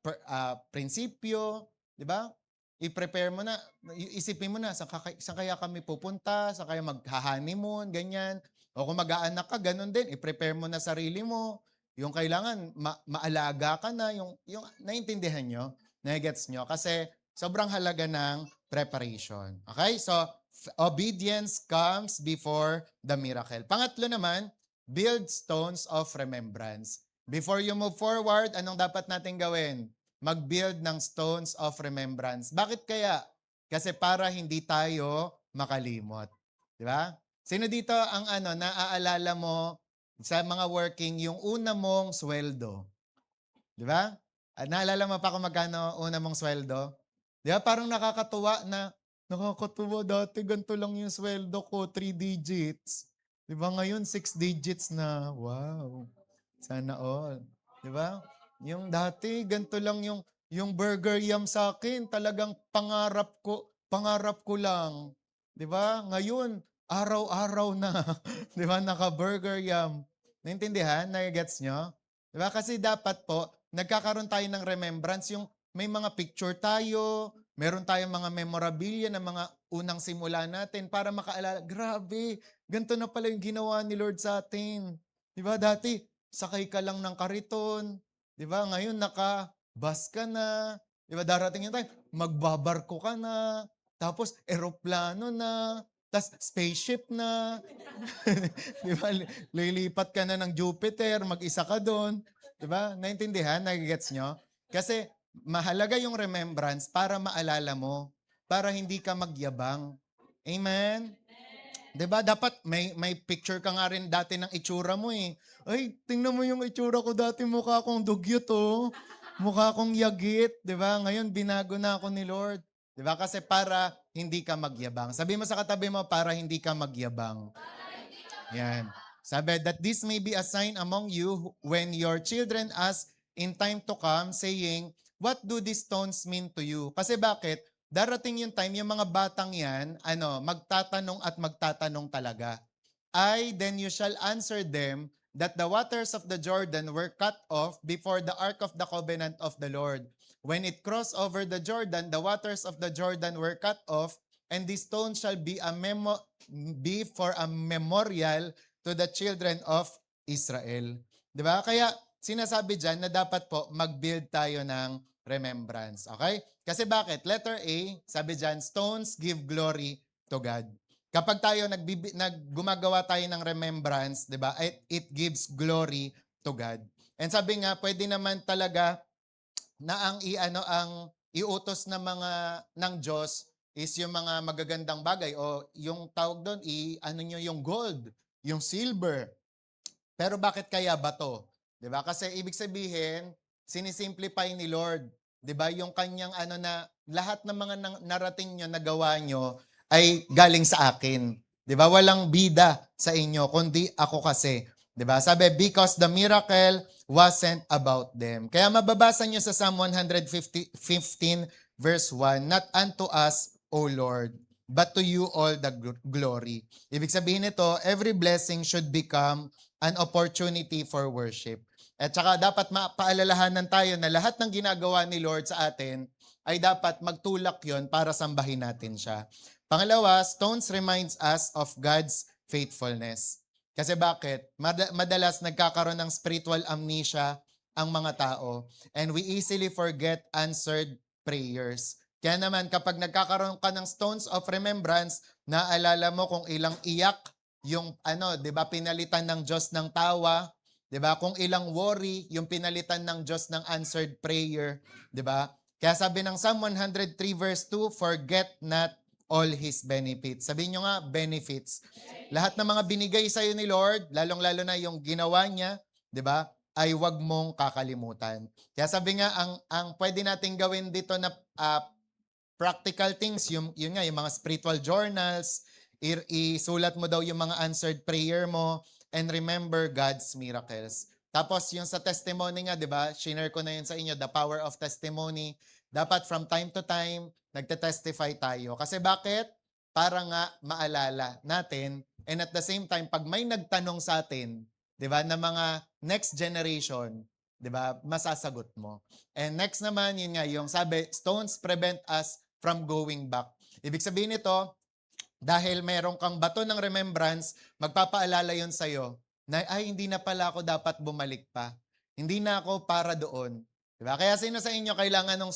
prinsipyo, 'di ba? I-prepare mo na, isipin mo na saan kaya kami pupunta, saan kaya mag-honeymoon, ganyan. O kung mag-aanak ka, ganun din, i-prepare mo na sarili mo. Yung kailangan maalaga ka na, yung naintindihan nyo, na-gets nyo, kasi sobrang halaga ng preparation. Okay? So, obedience comes before the miracle. Pangatlo naman, build stones of remembrance. Before you move forward, anong dapat natin gawin? Mag-build ng stones of remembrance. Bakit kaya? Kasi para hindi tayo makalimot. Di ba? Sino dito ang naaalala mo sa mga working yung una mong sweldo? Di ba? Naalala mo pa kung magkano una mong sweldo? Di ba? Parang nakakatuwa dati ganito lang yung sweldo ko, 3 digits. Di ba ngayon 6 digits na? Wow. Sana all. Di ba? Yung dati ganito lang yung burger yum sa akin, talagang pangarap ko lang. Di ba? Ngayon, araw-araw na. Di ba? Naka-burger yum. Naintindihan? Nagigets nyo? Di ba? Kasi dapat po, nagkakaroon tayo ng remembrance, yung may mga picture tayo, meron tayong mga memorabilia ng mga unang simula natin para makaalala, grabe, ganito na pala yung ginawa ni Lord sa atin. Di ba? Dati, sakay ka lang ng kariton. Di ba? Ngayon, naka-bus ka na. Di ba? Darating yung time, magbabarko ka na. tapos eroplano na, tas spaceship na. 'Di ba? Lilipat ka na ng Jupiter, mag-isa ka do'n, 'di ba? Naintindihan, nage-gets niyo? Kasi mahalaga yung remembrance para maalala mo, para hindi ka magyabang. Amen? 'Di ba dapat may picture ka nga rin dati ng itsura mo, eh. "Ay, tingnan mo yung itsura ko dati, mukha akong dugyot, oh. Mukha akong yagit." 'Di ba? Ngayon binago na ako ni Lord. 'Di ba? Kasi para hindi ka magyabang. Sabi mo sa katabi mo, para hindi ka magyabang. Yan. Sabi, that this may be a sign among you when your children ask in time to come, saying, what do these stones mean to you? Kasi bakit? Darating yung time, yung mga batang yan, magtatanong at magtatanong talaga. Then you shall answer them that the waters of the Jordan were cut off before the ark of the covenant of the Lord. When it crossed over the Jordan, the waters of the Jordan were cut off, and this stone shall be for a memorial to the children of Israel. 'Di ba? Kaya sinasabi diyan na dapat po mag-build tayo ng remembrance. Okay? Kasi bakit? Letter A, sabi diyan, stones give glory to God. Kapag tayo gumagawa tayo ng remembrance, 'di ba? It gives glory to God. And sabi nga, pwede naman talaga na ang iutos ng mga ng Diyos is yung mga magagandang bagay o yung tawag doon niyo yung gold, yung silver. Pero bakit kaya bato? 'Di ba? Kasi ibig sabihin, sinisimplify ni Lord, 'di ba? Yung kanyang na lahat ng mga narating nyo, nagawa nyo ay galing sa akin. 'Di ba? Walang bida sa inyo kundi ako kasi. 'Di ba? Sabi, because the miracle wasn't about them. Kaya mababasa nyo sa Psalm 115 verse 1, not unto us, O Lord, but to you all the glory. Ibig sabihin nito, every blessing should become an opportunity for worship. At saka dapat mapaalalahanan tayo na lahat ng ginagawa ni Lord sa atin ay dapat magtulak yon para sambahin natin siya. Pangalawa, stones reminds us of God's faithfulness. Kasi bakit? Madalas nagkakaroon ng spiritual amnesia ang mga tao and we easily forget answered prayers. Kaya naman kapag nagkakaroon ka ng stones of remembrance, naalala mo kung ilang iyak yung 'di ba pinalitan ng Diyos ng tawa, 'di ba? Kung ilang worry yung pinalitan ng Diyos ng answered prayer, 'di ba? Kaya sabi ng Psalm 103 verse 2, forget not all His benefits. Sabihin nyo nga, benefits. Lahat ng mga binigay sa iyo ni Lord, lalong-lalo na yung ginawa niya, 'di ba? Ay wag mong kakalimutan. Kaya sabi nga ang pwede nating gawin dito na practical things, yun nga, yung mga spiritual journals, isulat mo daw yung mga answered prayer mo, and remember God's miracles. Tapos yung sa testimony nga, di ba, share ko na yun sa inyo, the power of testimony. Dapat from time to time, nagte-testify tayo. Kasi bakit? Para nga maalala natin, and at the same time, pag may nagtanong sa atin, di ba, na mga next generation, di ba, masasagot mo. And next naman, yun nga, yung sabi, stones prevent us from going back. Ibig sabihin nito, dahil meron kang bato ng remembrance, magpapaalala yun sa'yo na, ay, hindi na pala ako dapat bumalik pa. Hindi na ako para doon. Diba? Kaya sino sa inyo kailangan ng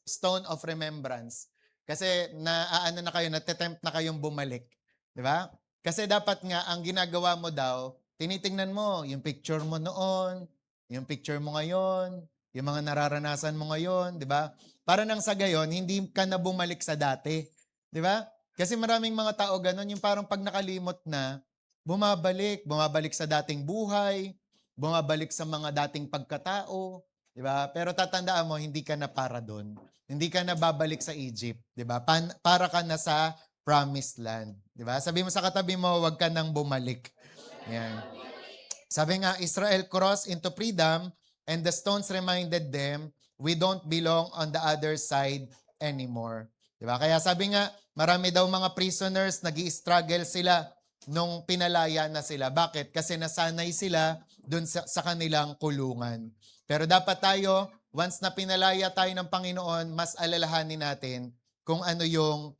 stone of remembrance? Kasi na kayo, natitempt na kayong bumalik. Diba? Kasi dapat nga, ang ginagawa mo daw, tinitingnan mo yung picture mo noon, yung picture mo ngayon, yung mga nararanasan mo ngayon, di ba? Para nang sa gayon, hindi ka na bumalik sa dati. Di ba? Kasi maraming mga tao ganun, yung parang pag nakalimot na, bumabalik sa dating buhay, bumabalik sa mga dating pagkatao, di ba? Pero tatandaan mo, hindi ka na para doon. Hindi ka na babalik sa Egypt, di ba? Para ka na sa promised land, di ba? Sabi mo sa katabi mo, wag ka nang bumalik. Yan. Sabi nga, Israel crossed into freedom and the stones reminded them, we don't belong on the other side anymore. Diba? Kaya sabi nga, marami daw mga prisoners, nag-i-struggle sila nung pinalaya na sila. Bakit? Kasi nasanay sila dun sa kanilang kulungan. Pero dapat tayo, once na pinalaya tayo ng Panginoon, mas alalahanin natin kung ano yung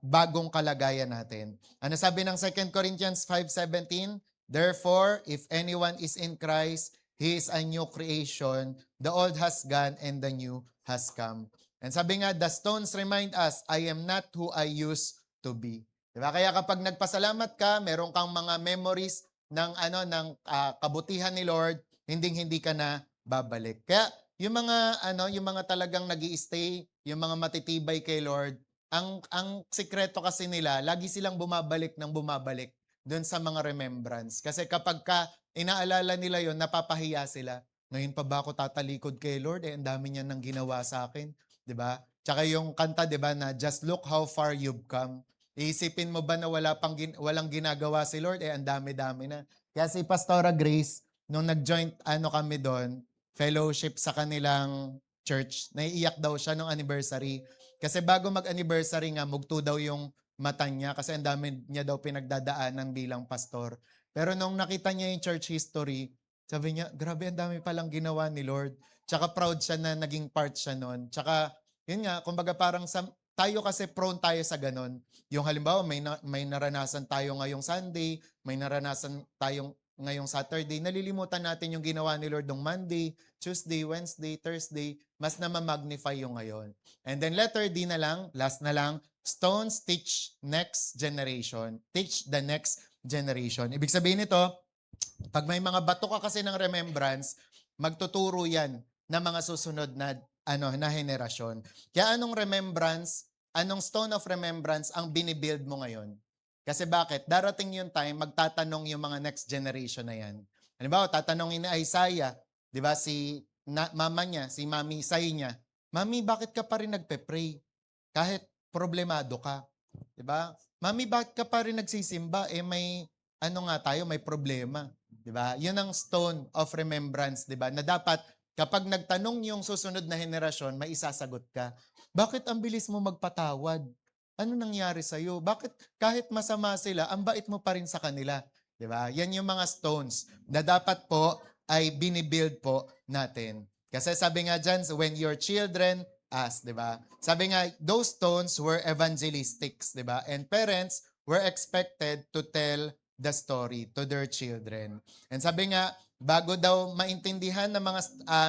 bagong kalagayan natin. Ano sabi ng 2 Corinthians 5:17? Therefore, if anyone is in Christ, he is a new creation. The old has gone and the new has come. And sabi nga, the stones remind us, I am not who I used to be. Diba? Kaya kapag nagpasalamat ka, meron kang mga memories ng kabutihan ni Lord, hindi ka na babalik. Kaya yung mga talagang nag-i-stay, yung mga matitibay kay Lord, ang sikreto kasi nila, lagi silang bumabalik ng bumabalik doon sa mga remembrance. Kasi kapag inaalala nila yon, napapahiya sila. Ngayon pa ba ako tatalikod kay Lord? Ang dami niya nang ginawa sa akin. 'Di ba? Tsaka yung kanta, 'di ba, na just look how far you've come. Iisipin mo ba na walang ginagawa si Lord? Ang dami-dami na. Kaya si Pastora Grace, nung nag-joint kami doon, fellowship sa kanilang church, naiiyak daw siya nung anniversary. Kasi bago mag-anniversary nga, mugto daw yung mata niya kasi ang dami niya daw pinagdadaanan bilang pastor. Pero nung nakita niya yung church history, sabi niya, grabe ang dami palang ginawa ni Lord. Tsaka proud siya na naging part siya nun. Tsaka, yun nga, kumbaga parang tayo kasi prone tayo sa ganon. Yung halimbawa, may naranasan tayo ngayong Sunday, may naranasan tayong ngayong Saturday, nalilimutan natin yung ginawa ni Lord ng Monday, Tuesday, Wednesday, Thursday, mas na-magnify yung ngayon. And then letter D na lang, last na lang, stones teach next generation. Teach the next generation. Ibig sabihin nito, pag may mga bato ka kasi ng remembrance, magtuturo yan ng mga susunod na henerasyon. Kaya anong stone of remembrance ang binibuild mo ngayon? Kasi bakit? Darating yung time, magtatanong yung mga next generation na yan. Halimbawa, tatanungin ni Isaiah, di ba, mama niya, si Mami Isay niya, Mami, bakit ka pa rin nagpe-pray? Kahit problemado ka. Di ba? Mami, bakit ka pa rin nagsisimba? May problema. 'Di ba? 'Yun ang stone of remembrance, 'di ba? Na dapat kapag nagtanong yung susunod na henerasyon, may isasagot ka. Bakit ang bilis mo magpatawad? Ano nangyari sa iyo? Bakit kahit masama sila, ang bait mo pa rin sa kanila? 'Di ba? Yan yung mga stones na dapat po ay binibuild po natin. Kasi sabi nga diyan, when your children ask, 'di ba? Sabi nga, those stones were evangelistics, 'di ba? And parents were expected to tell the story to their children. And sabi nga, bago daw maintindihan ng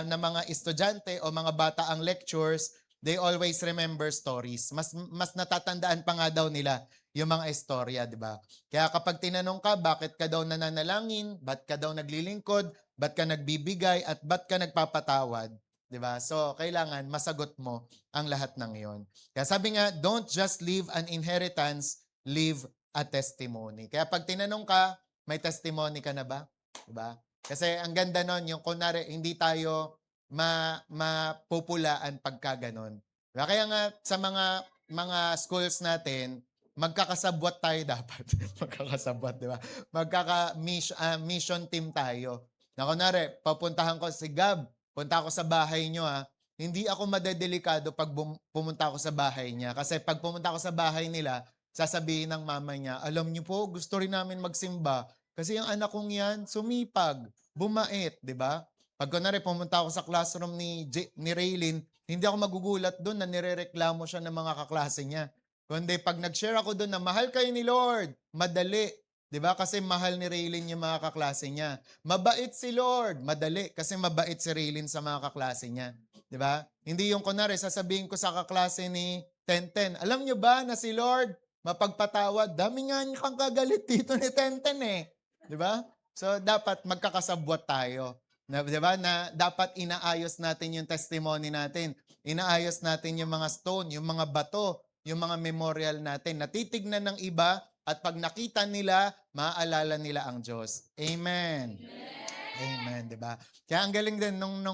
mga estudyante o mga bata ang lectures, they always remember stories. Mas natatandaan pa nga daw nila yung mga istorya, di ba? Kaya kapag tinanong ka, bakit ka daw nananalangin, ba't ka daw naglilingkod, ba't ka nagbibigay, at ba't ka nagpapatawad, di ba? So, kailangan masagot mo ang lahat ng iyon. Kaya sabi nga, don't just leave an inheritance, leave a testimony. Kaya pag tinanong ka, may testimony ka na ba? Diba? Kasi ang ganda nun, yung kunwari, hindi tayo mapupulaan pagka ganon. Diba? Kaya nga sa mga schools natin, magkakasabwat tayo dapat. Magkakasabwat, di ba? Mission team tayo. Na kunwari, papuntahan ko si Gab, punta ako sa bahay nyo hindi ako madedelikado pag pumunta ako sa bahay niya. Kasi pag pumunta ako sa bahay nila, sasabihin ng mama niya, alam niyo po, gusto rin namin magsimba. Kasi yung anak kong yan, sumipag, bumait, di ba? Pag kunwari pumunta ako sa classroom ni Raylin, hindi ako magugulat doon na nirereklamo siya ng mga kaklase niya. Kundi pag nag-share ako doon na mahal kayo ni Lord, madali. Di ba? Kasi mahal ni Raylin yung mga kaklase niya. Mabait si Lord, madali. Kasi mabait si Raylin sa mga kaklase niya. Di ba? Hindi yung kunwari, sasabihin ko sa kaklase ni Tenten, alam niyo ba na si Lord, mapagpatawad. Dami nga niya kang kagalit dito ni Tenten Di ba? So, dapat magkakasabwat tayo. 'Di ba? Na dapat inaayos natin yung testimony natin. Inaayos natin yung mga stone, yung mga bato, yung mga memorial natin. Natitignan ng iba at pag nakita nila, maaalala nila ang Diyos. Amen. Amen, 'di ba? Kaya ang galing din nung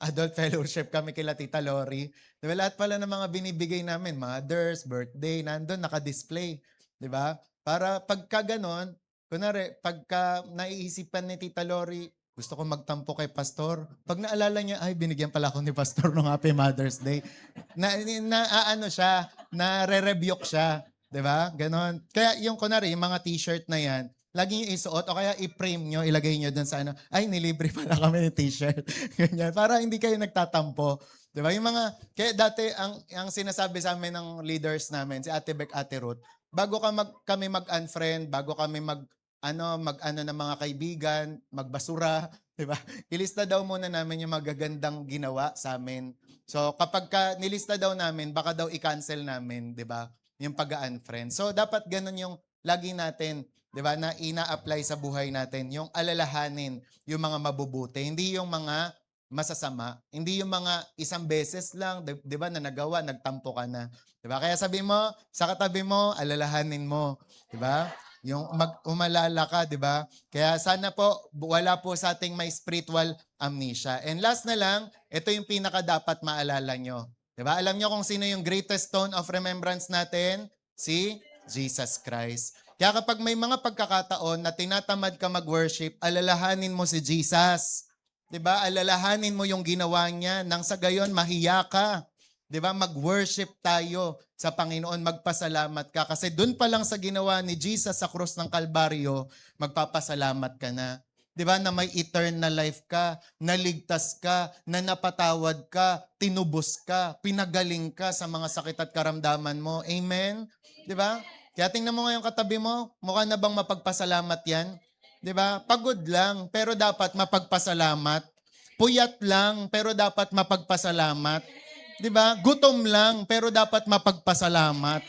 adult fellowship kami kila Tita Lori. 'Di ba? Lahat pala ng mga binibigay namin, mother's birthday, nandoon naka-display, 'di ba? Para pagka ganon, kunwari, pagka naiisipan ni Tita Lori, gusto ko magtampo kay Pastor. Pag naalala niya, ay, binigyan pala ako ni Pastor ng Happy Mother's Day. Na-re-rebuke siya. 'Di ba? Ganon. Kaya yung kunwari, yung mga t-shirt na yan, lagi nyo isuot o kaya i-frame nyo, ilagay nyo dun sa ay, nilibre pala kami ng t-shirt. Ganyan. Para hindi kayo nagtatampo. 'Di ba? Kaya dati, ang sinasabi sa amin ng leaders namin, si Ate Beck, Ate Ruth, bago kami mag-unfriend, bago kami mag-ano ng mga kaibigan, magbasura, 'Di ba? Ilista daw muna namin yung magagandang ginawa sa amin. So kapag nilista daw namin, baka daw i-cancel namin, 'di ba? Yung pag-unfriend. So dapat ganun yung lagi natin, 'di ba, na ina-apply sa buhay natin, yung alalahanin yung mga mabubuti, hindi yung mga masasama, hindi yung mga isang beses lang, 'di ba, na nagawa, nagtampo ka na. 'Di ba? Kaya sabi mo sa katabi mo, alalahanin mo, 'di ba? Yung umalala ka, 'di ba? Kaya sana po wala po sa ating may spiritual amnesia. And last na lang, ito yung pinaka dapat maalala nyo. 'Di ba? Alam nyo kung sino yung greatest stone of remembrance natin? Si Jesus Christ. Kaya kapag may mga pagkakataon na tinatamad ka mag-worship, alalahanin mo si Jesus. 'Di ba? Alalahanin mo yung ginawa niya nang sa gayon mahiya ka. 'Di ba? Mag-worship tayo sa Panginoon, magpasalamat ka kasi doon pa lang sa ginawa ni Jesus sa krus ng Kalbaryo, magpapasalamat ka na. 'Di ba? Na may eternal life ka, naligtas ka, na napatawad ka, tinubos ka, pinagaling ka sa mga sakit at karamdaman mo. Amen. 'Di ba? Kaya tingnan mo ngayon katabi mo, mukha na bang mapagpasalamat 'yan? 'Di ba? Pagod lang, pero dapat mapagpasalamat. Puyat lang, pero dapat mapagpasalamat. 'Di ba? Gutom lang, pero dapat mapagpasalamat.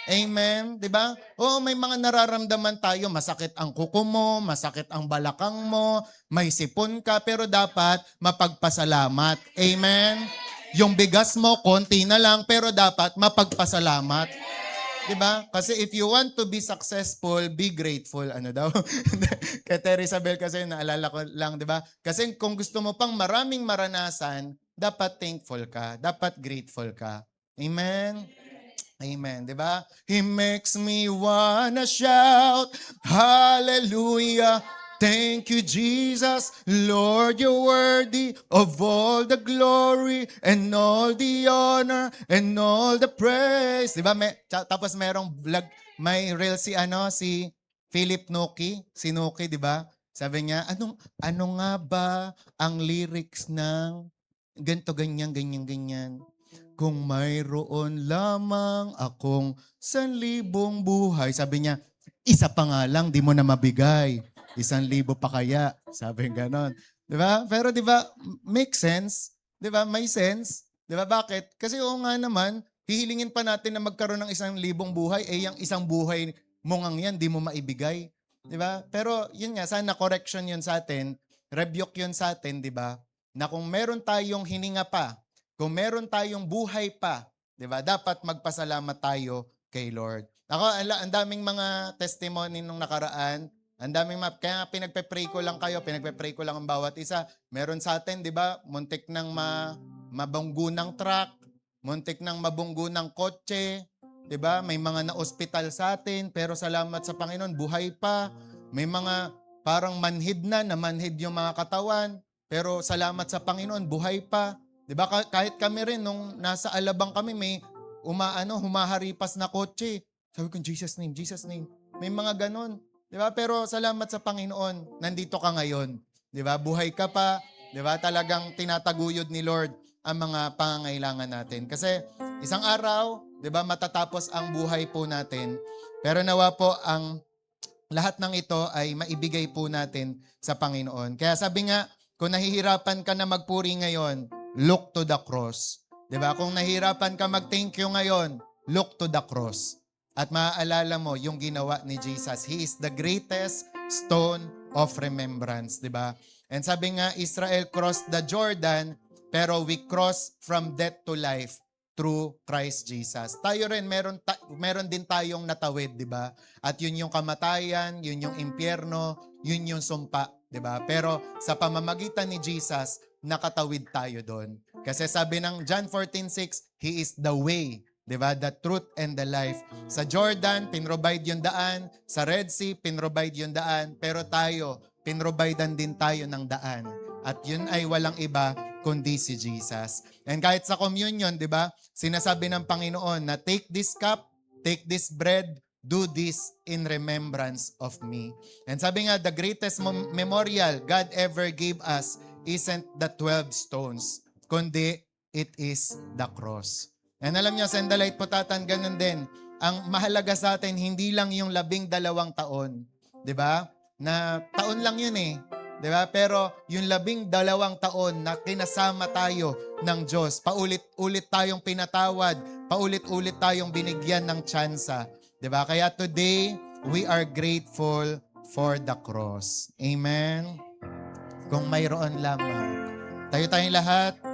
Amen, 'di ba? Oo, may mga nararamdaman tayo, masakit ang kuko mo, masakit ang balakang mo, may sipon ka, pero dapat mapagpasalamat. Amen. Yung bigas mo konti na lang, pero dapat mapagpasalamat. 'Di ba? Kasi if you want to be successful, be grateful. Ano daw? Kay Terry Isabel kasi naalala ko lang, 'di ba? Kasi kung gusto mo pang maraming maranasan, dapat thankful ka, dapat grateful ka. Amen. Amen, 'di ba? He makes me wanna shout, hallelujah. Thank you, Jesus. Lord, you're worthy of all the glory and all the honor and all the praise. 'Di ba? Tapos merong vlog, may reel si Philip Nuki, si Nuki, 'di ba? Sabi niya, ano nga ba ang lyrics ng ganto ganyan ganyan ganyan? Kung mayroon lamang akong 1,000 buhay. Sabi niya, isa pa nga lang, di mo na mabigay. 1,000 pa kaya? Sabi ganon. Di ba? Pero di ba, make sense? Di ba? May sense? Di ba? Bakit? Kasi oo nga naman, hihilingin pa natin na magkaroon ng 1,000 buhay, yung isang buhay mo ngang yan, di mo maibigay. Di ba? Pero yun nga, sana correction yun sa atin, rebuke yun sa atin, di ba? Na kung meron tayong hininga pa, kung meron tayong buhay pa, 'di ba? Dapat magpasalamat tayo kay Lord. Ako, ang daming mga testimony nung nakaraan. Ang daming kaya pinagpe-pray ko lang kayo, pinagpe-pray ko lang ang bawat isa. Meron sa atin, 'di ba? Muntik nang mabunggo ng truck, muntik nang mabunggo ng kotse, 'di ba? May mga na-ospital sa atin, pero salamat sa Panginoon, buhay pa. May mga parang manhid na manhid yung mga katawan, pero salamat sa Panginoon, buhay pa. 'Di ba kahit kami rin nung nasa Alabang kami may humaharipas na kotse. Sabi ko, Jesus name, Jesus name. May mga ganon. 'Di ba? Pero salamat sa Panginoon, nandito ka ngayon. 'Di ba? Buhay ka pa. 'Di ba? Talagang tinataguyod ni Lord ang mga pangangailangan natin. Kasi isang araw, 'di ba, matatapos ang buhay po natin. Pero nawa po ang lahat ng ito ay maibigay po natin sa Panginoon. Kaya sabi nga, kung nahihirapan ka na magpuri ngayon, look to the cross. 'Di ba? Kung nahihirapan ka mag-thank you ngayon, look to the cross. At maaalala mo yung ginawa ni Jesus. He is the greatest stone of remembrance, 'di ba? And sabi nga, Israel crossed the Jordan, pero we cross from death to life through Christ Jesus. Tayo rin, meron din tayong natawid, 'di ba? At yun yung kamatayan, yun yung impyerno, yun yung sumpa, 'di ba? Pero sa pamamagitan ni Jesus, nakatawid tayo doon. Kasi sabi ng John 14:6, He is the way, 'di ba? The truth and the life. Sa Jordan, pinrovide yung daan. Sa Red Sea, pinrovide yung daan. Pero tayo, pinrovidean din tayo ng daan. At yun ay walang iba kundi si Jesus. And kahit sa communion, 'di ba? Sinasabi ng Panginoon na take this cup, take this bread, do this in remembrance of me. And sabi nga, the greatest memorial God ever gave us isn't the 12 stones, kundi it is the cross. And alam niyo, Sendalite Putatan, ganun din. Ang mahalaga sa atin, hindi lang yung 12 taon. 'Di ba? Na taon lang yun eh. 'Di ba? Pero yung 12 taon na kinasama tayo ng Diyos, paulit-ulit tayong pinatawad, paulit-ulit tayong binigyan ng tsansa. 'Di ba? Kaya today, we are grateful for the cross. Amen? Kung mayroon lamang. Tayo tayong lahat.